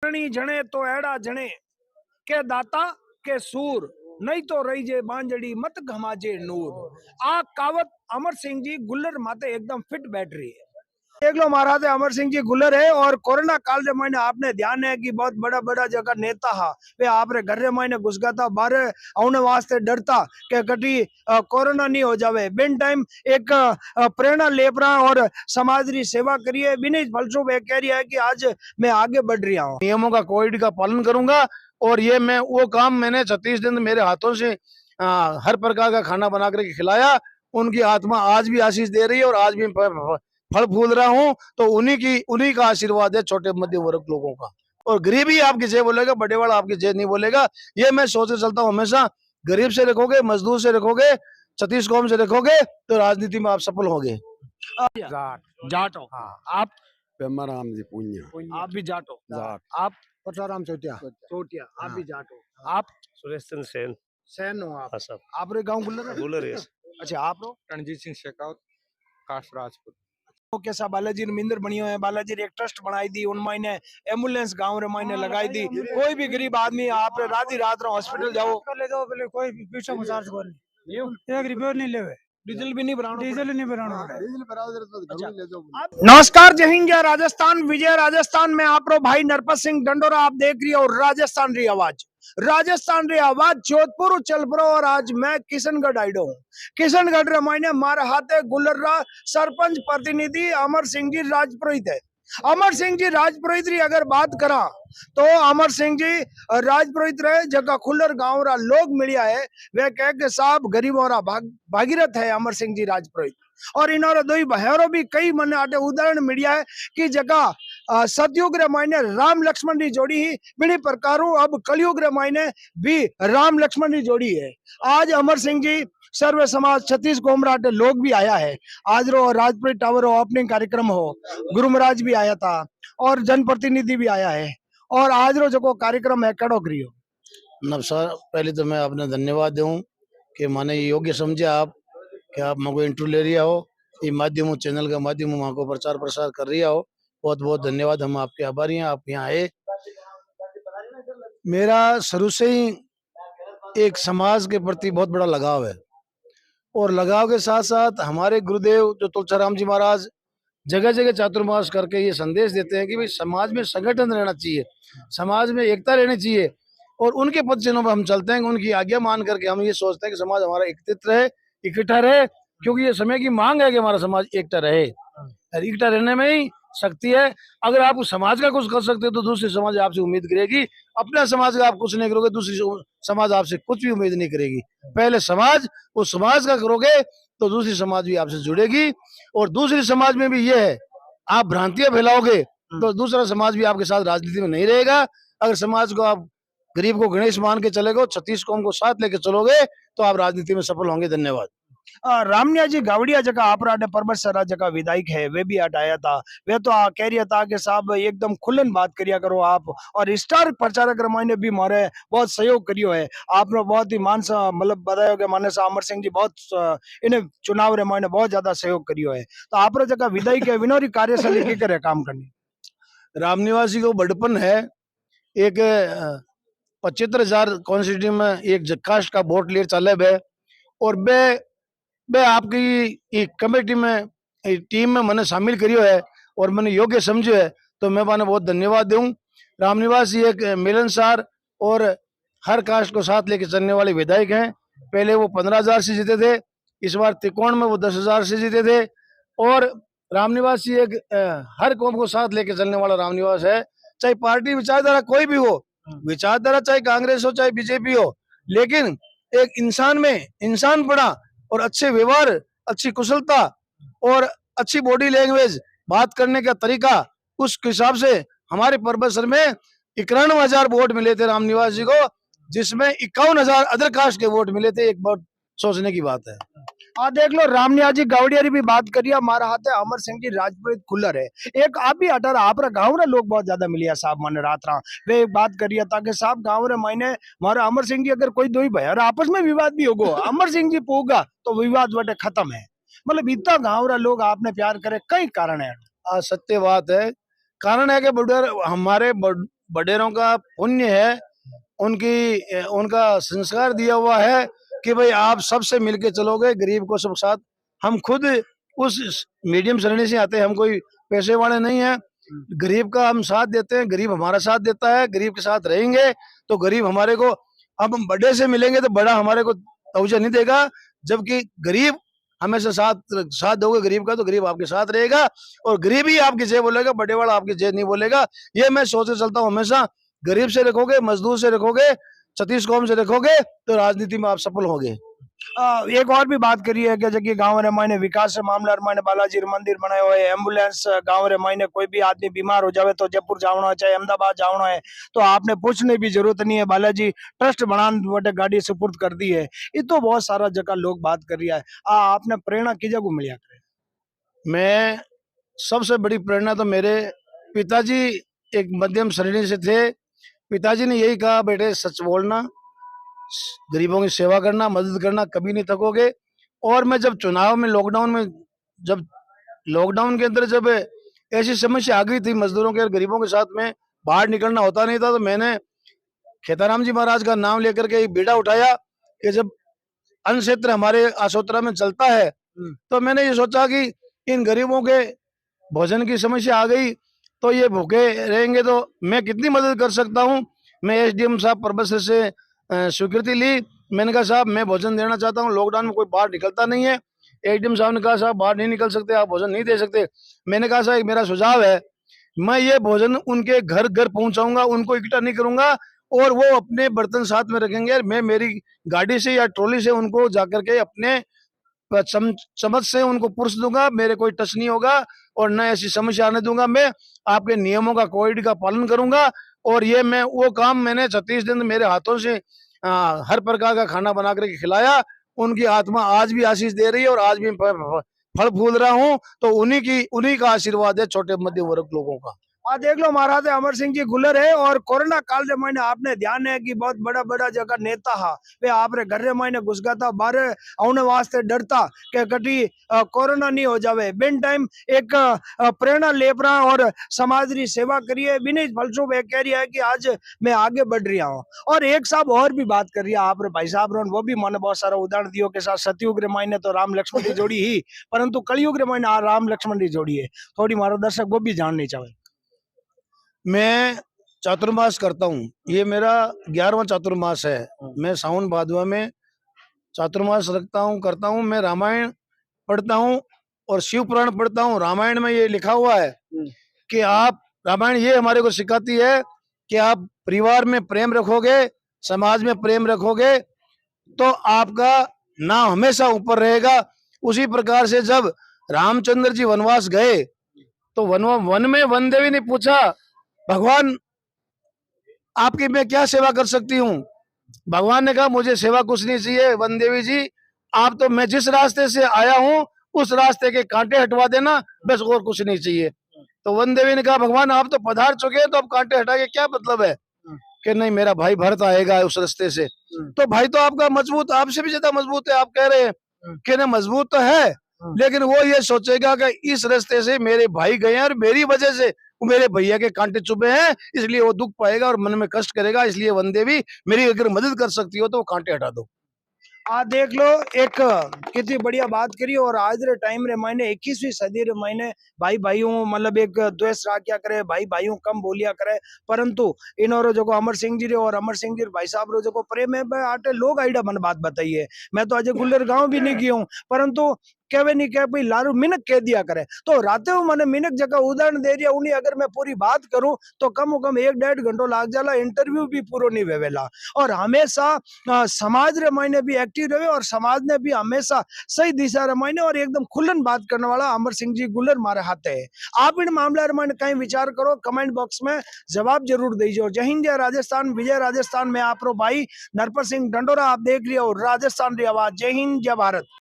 करणी जणे तो एड़ा जणे के दाता के सूर नहीं तो रही जे बांजड़ी मत घमाजे नूर। आ कावत अमर सिंह जी गुल्लर माते एकदम फिट बैठ रही है। देख लो महाराज अमर सिंह जी गुल्लर है और कोरोना काल रे महीने आपने ध्यान है कि बहुत बड़ा बड़ा जगह नेता हा वे आप रे घर रे महीने घुस गया था बारे आने वास्ते डरता के कटी कोरोना नहीं हो जावे बिन टाइम एक प्रेरणा ले रहा और समाज री सेवा करिए बिना फलस्वरूप कह रही है कि आज मैं आगे बढ़ रहा हूँ। नियमों का कोविड का पालन करूंगा और ये मैं वो काम मैंने 36 दिन मेरे हाथों से हर प्रकार का खाना बना करके खिलाया। उनकी आत्मा आज भी आशीष दे रही है और आज भी फल फूल रहा हूँ। तो उन्हीं का आशीर्वाद है छोटे मध्य वर्ग लोगों का। और गरीब ही आपकी जय बोलेगा, बड़े वाला आपकी जय नहीं बोलेगा। ये मैं सोच चलता हूँ हमेशा। गरीब से रखोगे, मजदूर से रखोगे, छत्तीस कौम से रखोगे तो राजनीति में आप सफल होंगे। जाट हो आप? पेमाराम जी पुण्य। आप भी जाट हो? जाट। आप? पचाराम चौटिया। चोटिया आप भी जाट हो? आप? सुरेश चंद्र सेन। सैन हो आप? हाँ सब आप रे गांव गुल्लर है? गुलर है। अच्छा आप रो? रणजीत सिंह शेखावत कास्ट राजपूत। तो कैसा बालाजी ने मिंदर बनी है, बालाजी ने एक ट्रस्ट बनाई दी, उन मायने एम्बुलेंस गांव रे मायने लगाई दी। कोई भी गरीब आदमी आप रात ही रात रो हॉस्पिटल जाओ ले जाओ पहले कोई भी पीछे में चार्ज कर नहीं एक रुपया नहीं लेवे डीजल भी नहीं भराना डीजल नहीं भराना नमस्कार जय हिंद जय राजस्थान विजय राजस्थान में आप रो भाई नरपत सिंह डंडोरा आप देख रही हो राजस्थान री आवाज। राजस्थान री आवाज जोधपुर चल पड़ो और आज मैं किशनगढ़ आइडो हूँ। किशनगढ़ रे मायने मारे हाथे गुल्लर सरपंच प्रतिनिधि अमर सिंह जी राजपुरोहित है। अमर सिंह जी राजपुरोहित री अगर बात करा तो अमर सिंह जी राजपुरोहित रहे जगह खुल्लर गांव रा लोग मिलिया है वे कह के साहब गरीबों रा भागीरथ है अमर सिंह जी राजपुरोहित। और इन्होंने दो बहरों भी कई मन आटे उदाहरण मिलिया है कि जगह सतयुग रे मायने राम लक्ष्मण की जोड़ी ही बिनी प्रकारों अब कलयुग रे मायने भी राम लक्ष्मण की जोड़ी है। आज अमर सिंह जी सर्व समाज छत्तीस कोमराटे लोग भी आया है। आज रो राजपुर टावर हो ओपनिंग कार्यक्रम हो गुरु महाराज भी आया था और जनप्रतिनिधि भी आया है और आज रो जो कार्यक्रम है कड़ो करियो। नमस्कार, पहले तो मैं आपने धन्यवाद दूं कि माने योग्य समझे आप कि आप मेरे को इंटरव्यू ले रिया हो। ये माध्यम चैनल का माध्यम वहाँ को प्रचार प्रसार कर रिया हो। बहुत बहुत धन्यवाद, हम आपके आभारी हैं। आप यहाँ आए। मेरा शुरू से ही एक समाज के प्रति बहुत बड़ा लगाव है और लगाव के साथ साथ हमारे गुरुदेव जो तुलसीराम जी महाराज जगह जगह चातुर्मास करके ये संदेश देते हैं कि भाई समाज में संगठन रहना चाहिए, समाज में एकता रहनी चाहिए और उनके पद चिन्हों पर हम चलते हैं। उनकी आज्ञा मान करके हम ये सोचते हैं कि समाज हमारा एकत्रित रहे, इकट्ठा रहे, क्योंकि ये समय की मांग है कि हमारा समाज एकता रहे। एकता रहने में ही शक्ति है। अगर आप समाज का कुछ कर सकते हो तो दूसरी समाज आपसे उम्मीद करेगी। अपना समाज का आप कुछ नहीं करोगे, दूसरी समाज आपसे कुछ भी उम्मीद नहीं करेगी। पहले समाज, उस समाज का करोगे तो दूसरी समाज भी आपसे जुड़ेगी। और दूसरी समाज में भी ये है, आप भ्रांतियां फैलाओगे तो दूसरा समाज भी आपके साथ राजनीति में नहीं रहेगा। अगर समाज को आप गरीब को गणेश मान के चलेगो, 36 कौम को साथ लेके चलोगे तो आप राजनीति में सफल होंगे। धन्यवाद। रामनिया जी गावड़िया जगह आप पर्वत सरा जगह विधायक है वे भी हटाया था। वे तो कह रहा था कि साहब एकदम खुलन बात करिया करो आप और स्टार प्रचारक रमाने भी मारे बहुत सहयोग करियो है। आपने बहुत ही मान सा मतलब बताया कि माने सा अमर सिंह जी बहुत इन्हें चुनाव रे मायने बहुत ज्यादा सहयोग करियो है। तो आप जगह विधायक है विनोरी कार्यशैली के करे काम करनी। रामनिवासी को बड़पन है। एक 75,000 कॉन्स्टिट्यूंसी में एक कास्ट का वोट ले चले बे और बे आपकी कमेटी में टीम में मैंने शामिल करियो है और मैंने योग्य समझो है तो मैं माने बहुत धन्यवाद दूं। रामनिवासी एक मिलनसार और हर कास्ट को साथ लेके चलने वाले विधायक हैं। पहले वो 15,000 से जीते थे, इस बार त्रिकोण में वो 10,000 से जीते थे। और रामनिवासी एक हर कौम को साथ लेके चलने वाला रामनिवास है। चाहे पार्टी विचारधारा कोई भी हो, विचारधारा चाहे कांग्रेस हो चाहे बीजेपी हो, लेकिन एक इंसान में इंसान पड़ा और अच्छे व्यवहार, अच्छी कुशलता और अच्छी बॉडी लैंग्वेज, बात करने का तरीका, उस हिसाब से हमारे परबसर में 91,000 वोट मिले थे रामनिवास जी को, जिसमें 51,000 अदर कास्ट के वोट मिले थे। एक बहुत सोचने की बात है। देख लो रामनिया जी गावड़िया भी बात करिए। हमारा हाथ है अमर सिंह जी राजपुरोहित खुल्लर है। एक आप भी हटा रहा आप गाँव रे लोग बहुत ज्यादा मिलिया साहब मैंने रात रहा वे एक बात करिए ताकि साहब गाँव रे मायने हमारा अमर सिंह जी अगर कोई दो ही भैया आपस में विवाद भी होगा अमर सिंह जी पोगा तो विवाद वटे खत्म है। मतलब इतना गाँव रे लोग आपने प्यार करे कई कारण है। सत्य बात है। कारण है कि हमारे बड़ेरों का पुण्य है, उनका संस्कार दिया हुआ है कि भाई आप सबसे मिलके चलोगे, गरीब को सब साथ। हम खुद उस मीडियम श्रेणी से आते हैं, हम कोई पैसे वाले नहीं है। गरीब का हम साथ देते हैं, गरीब हमारा साथ देता है, गरीब के साथ रहेंगे तो गरीब हमारे को, अब हम बड़े से मिलेंगे तो बड़ा हमारे को तवज्जो नहीं देगा, जबकि गरीब हमेशा साथ दोगे गरीब का तो गरीब आपके साथ रहेगा, और गरीब ही आपकी जय बोलेगा, बड़े वाला आपकी जय नहीं बोलेगा। ये मैं सोच के चलता हूँ हमेशा। गरीब से रखोगे, मजदूर से रखोगे, छत्तीस कौम से रखोगे तो राजनीति में आप सफल होंगे। एक और भी बात करी है कि जबकि गांव रे मायने विकास रे मामला रे मायने बालाजी रे मंदिर बनायो है, एम्बुलेंस गांव रे मायने कोई भी आदमी बीमार हो जावे तो जयपुर जावनो है चाहे अहमदाबाद जावनो है तो आपने पूछने भी जरूरत नहीं है, बालाजी ट्रस्ट बनान वटे गाड़ी सुपुर्द कर दी है। ये तो बहुत सारा जगह लोग बात कर रिया है। आपने प्रेरणा की जगह मिलिया करे? मैं सबसे बड़ी प्रेरणा तो मेरे पिताजी एक मध्यम श्रेणी से थे। पिताजी ने यही कहा, बेटे सच बोलना, गरीबों की सेवा करना, मदद करना, कभी नहीं थकोगे। और मैं जब चुनाव में जब लॉकडाउन के अंदर जब ऐसी समस्या आ गई थी मजदूरों के और गरीबों के साथ में बाहर निकलना होता नहीं था, तो मैंने खेताराम जी महाराज का नाम लेकर के एक बीड़ा उठाया कि जब अन्न क्षेत्र हमारे आसोतरा में चलता है तो मैंने ये सोचा कि इन गरीबों के भोजन की समस्या आ गई तो ये भूखे रहेंगे तो मैं कितनी मदद कर सकता हूँ। मैं एसडीएम साहब परबसर से स्वीकृति ली। मैंने कहा साहब मैं भोजन देना चाहता हूँ, लॉकडाउन में कोई बाहर निकलता नहीं है। एसडीएम साहब ने कहा साहब बाहर नहीं निकल सकते, आप भोजन नहीं दे सकते। मैंने कहा साहब मेरा सुझाव है, मैं ये भोजन उनके घर घर पहुंचाऊंगा, उनको इकट्ठा नहीं करूंगा और वो अपने बर्तन साथ में रखेंगे। मैं मेरी गाड़ी से या ट्रॉली से उनको जाकर के अपने चम्मच से उनको पुरुष दूंगा, मेरे कोई टच नहीं होगा और न ऐसी समस्या आने दूंगा। मैं आपके नियमों का कोविड का पालन करूंगा और ये मैं वो काम मैंने 36 दिन मेरे हाथों से हर प्रकार का खाना बना करके खिलाया। उनकी आत्मा आज भी आशीष दे रही है और आज भी फल फूल रहा हूँ, तो उन्हीं का आशीर्वाद है छोटे मध्यम वर्ग लोगों का। देख लो महाराज अमर सिंह जी गुलर है और कोरोना काल रे मायने आपने ध्यान है कि बहुत बड़ा बड़ा जगह नेता हा वे आप रे घर रे मायने घुस गया था, बाहर आने वास्ते डरता कि कटी कोरोना नहीं हो जावे। बिन टाइम एक प्रेरणा ले रहा और समाज री सेवा करिए बिना फलस्वरूप कह रही है कि आज मैं आगे बढ़ रहा हूँ। और एक साहब और भी बात कर रही है आप रे भाई साहब रो, वो भी मैंने बहुत सारा उदाहरण दियो के साथ सतयुग रे मायने तो राम लक्ष्मण की जोड़ी ही, परंतु कलयुग रे मायने राम लक्ष्मण की जोड़ी है। थोड़ी मारो दर्शक वो भी जाननी चाहे। मैं चातुर्मास करता हूँ, ये मेरा 11वां चातुर्मास है। मैं सावन भादवा में चातुर्मास रखता हूँ, करता हूँ। मैं रामायण पढ़ता हूँ और शिव पुराण पढ़ता हूँ। रामायण में ये लिखा हुआ है कि आप, रामायण ये हमारे को सिखाती है कि आप परिवार में प्रेम रखोगे, समाज में प्रेम रखोगे तो आपका नाम हमेशा ऊपर रहेगा। उसी प्रकार से जब रामचंद्र जी वनवास गए तो वन में वन देवी ने पूछा, भगवान आपकी मैं क्या सेवा कर सकती हूँ? भगवान ने कहा मुझे सेवा कुछ नहीं चाहिए वन देवी जी, आप तो मैं जिस रास्ते से आया हूँ उस रास्ते के कांटे हटवा देना, बस और कुछ नहीं चाहिए। तो वन देवी ने कहा भगवान आप तो पधार चुके हैं तो अब कांटे हटा के क्या मतलब है? कि नहीं मेरा भाई भरत आएगा उस रास्ते से। तो भाई तो आपका मजबूत, आपसे भी ज्यादा मजबूत है। आप कह रहे हैं कि ना मजबूत तो है, लेकिन वो ये सोचेगा कि इस रास्ते से मेरे भाई गए हैं और मेरी वजह से मेरे भैया के कांटे चुभे हैं, इसलिए वो दुख पाएगा और मन में कष्ट करेगा। इसलिए वन देवी मेरी अगर मदद कर सकती हो तो वो कांटे हटा दो। देख लो एक कितनी बढ़िया बात करी। और आज रे टाइम रे मायने 21वीं सदी रे मायने भाई भाइयों मतलब एक द्वेष राख्या करे, भाई भाइयों कम बोलिया करे, परंतु इनोरो जो अमर सिंह जी रे और अमर सिंह जी भाई साहब रो जो प्रेम है आटे लोग आइडा मन बात बताइए। मैं तो अजय गुल्लर गांव भी नहीं गया हूँ, परंतु कहवे नहीं कह भाई लारू मिनक कह दिया करे। तो राते वो मैंने मिनक जगह उदाहरण दे दिया, उन्हें अगर मैं पूरी बात करूं तो कम से कम 1-1.5 घंटो लाग जाला, इंटरव्यू भी पूरा नहीं वेवेला। और हमेशा समाज रे मायने भी एक्टिव रहे और समाज ने भी हमेशा सही दिशा रे मायने और एकदम खुलन बात करने वाला अमर सिंह जी गुल्लर मारे हाथ है। आप इन मामला रे मायने कहीं विचार करो, कमेंट बॉक्स में जवाब जरूर दीजिए। जय हिंद जय राजस्थान, विजय राजस्थान में आप भाई नरपत सिंह डंडोरा आप देख लिया और राजस्थान की आवाज। जय हिंद जय भारत।